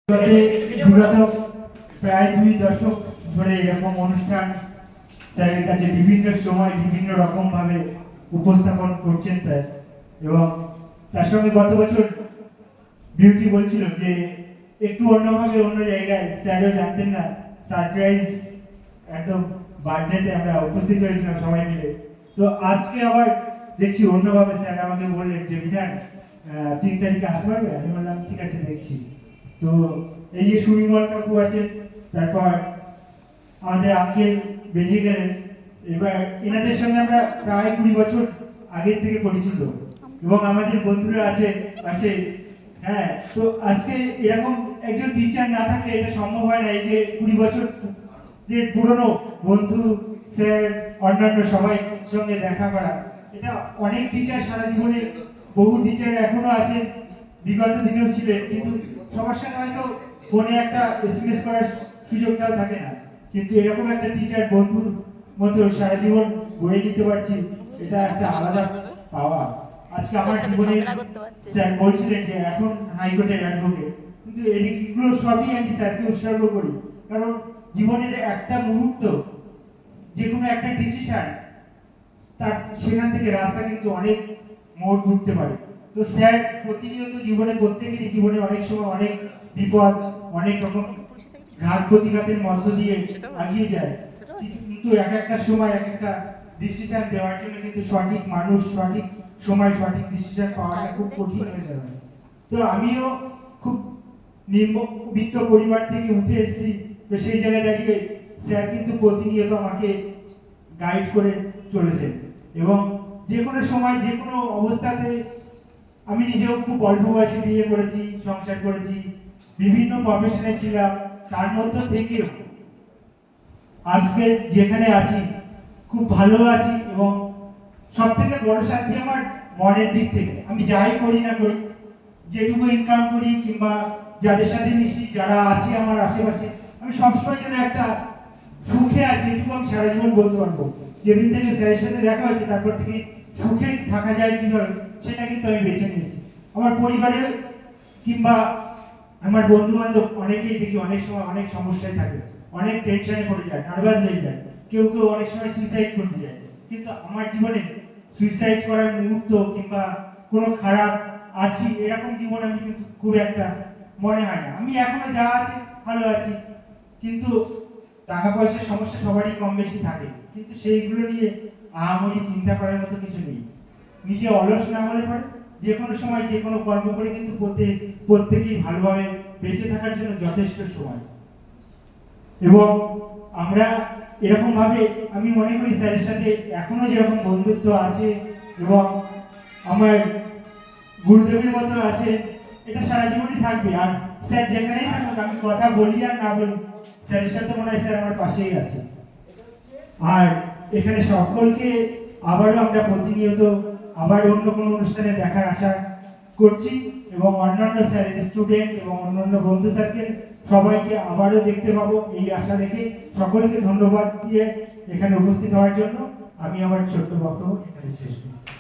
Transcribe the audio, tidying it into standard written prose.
বিগত প্রায় 2 দশক ধরে এরকম অনুষ্ঠান স্যারের কাছে বিভিন্ন সময় বিভিন্ন রকম ভাবে উপস্থাপন করছেন স্যার। এবং তার সঙ্গে গত বছর বিউটি বলছিল যে একটু অন্যভাবে অন্য জায়গায়, স্যারও জানতেন না, সারপ্রাইজ একদম বার্থডেতে আমরা উপস্থিত হয়েছিলাম সবাই মিলে। তো আজকে আবার দেখছি অন্যভাবে স্যার আমাকে বললেন যে বিধান 3 তারিখে আসতে পারবে? আমি বললাম ঠিক আছে, দেখছি। তো এই যে সুমিমল কাকু আছেন, তারপর আমাদের আঙ্কেল বেরিয়ে গেলেন। এবার এনাদের সঙ্গে আমরা প্রায় 20 বছর আগের থেকে পরিচিত এবং আমাদের বন্ধুরা আছে পাশে। হ্যাঁ, তো আজকে এরকম একজন টিচার না থাকলে এটা সম্ভব হয় না। এই যে 20 বছর পুরনো বন্ধু, স্যার, অন্যান্য সবাই সঙ্গে দেখা করা, এটা অনেক টিচার সারা জীবনে, বহু টিচার এখনো আছেন, বিগত দিনেও ছিলেন, কিন্তু সবার সঙ্গে হয়তো ফোনে একটা এসএমএস করার সুযোগটাও থাকে না। কিন্তু এরকম একটা টিচার বন্ধুর মতো সারা জীবন গড়ে নিতে পারছি, এটা একটা আলাদা পাওয়া। আজকে আমার জীবনে স্যার বলছিলেন যে এখন হাইকোর্টের অ্যাডভোকেট, কিন্তু এগুলো সবই আমি স্যারকে উৎসর্গ করি। কারণ জীবনের একটা মুহূর্ত, যে কোনো একটা ডিসিশন, তার সেখান থেকে রাস্তা কিন্তু অনেক মোড় ঘুরতে পারে। তো স্যার প্রতিনিয়ত জীবনে, প্রত্যেকেরই জীবনে অনেক সময় অনেক বিপদ, অনেক রকম ঘাত প্রতিঘাতের মধ্য দিয়ে এগিয়ে যায়, কিন্তু এক একটা সময় এক একটা ডিসিশন দেওয়ার জন্য কিন্তু সঠিক মানুষ, সঠিক সময় সঠিক ডিসিশন পাওয়াটা খুব কঠিন হয়ে যায়। তো আমিও খুব নিম্নবিত্ত পরিবার থেকে উঠে এসেছি, তো সেই জায়গায় দাঁড়িয়ে স্যার কিন্তু প্রতিনিয়ত আমাকে গাইড করে চলেছেন। এবং যে কোনো সময় যে কোনো অবস্থাতে, আমি নিজেও খুব অল্প বয়সে বিয়ে করেছি, সংসার করেছি, বিভিন্ন প্রফেশনে ছিলাম, তার মধ্য থেকেও আজকে যেখানে আছি খুব ভালো আছি। এবং সব থেকে বড় শান্তি আমার মনের দিক থেকে। আমি যাই করি না করি, যেটুকু ইনকাম করি কিংবা যাদের সাথে মিশি, যারা আছে আমার আশেপাশে, আমি সবসময় যেন একটা সুখে আছি, এটুকু আমি সারা জীবন বলতে পারবো। যেদিন থেকে স্যারের সাথে দেখা হয়েছে তারপর থেকে সুখে থাকা যায় কিভাবে, সেটা কিন্তু আমি বেছে নিয়েছি। আমার পরিবারে কিংবা আমার বন্ধু বান্ধব অনেকেই দেখি অনেক সময় অনেক সমস্যায় থাকে, অনেক টেনশনে পড়ে যায়, নার্ভাস হয়ে যায়, কেউ কেউ অনেক সময় সুইসাইড করতে যায়। কিন্তু আমার জীবনে সুইসাইড করার মুহূর্ত কিংবা কোনো খারাপ আছি এরকম জীবন আমি কিন্তু খুব একটা মনে হয় না। আমি এখনো যা আছে ভালো আছি, কিন্তু টাকা পয়সার সমস্যা সবারই কম বেশি থাকে, কিন্তু সেইগুলো নিয়ে আহামরি চিন্তা করার মতো কিছু নেই। নিজে অলস না হলে পরে যে কোনো সময় যে কোনো কর্ম করে কিন্তু প্রত্যেকেই ভালোভাবে বেঁচে থাকার জন্য যথেষ্ট সময়। এবং আমরা এরকম ভাবে, আমি মনে করি স্যারের সাথে এখনো যেরকম বন্ধুত্ব আছে এবং আমার গুরুদেবের মতো আছে, এটা সারা জীবনই থাকবে। আর স্যার যেখানেই থাকুক, আমি কথা বলি আর না বলি, স্যারের সাথে মনে হয় স্যার আমার পাশেই আছে। আর এখানে সকলকে আবারও আমরা প্রতিনিয়ত আবার অন্য কোনো অনুষ্ঠানে দেখার আশা করছি, এবং অন্যান্য স্যারের স্টুডেন্ট এবং অন্যান্য বন্ধু স্যারকে সবাইকে আবারও দেখতে পাবো এই আশা রেখে সকলকে ধন্যবাদ দিয়ে এখানে উপস্থিত হওয়ার জন্য আমি আমার ছোট্ট বক্তব্য এখানে শেষ করছি।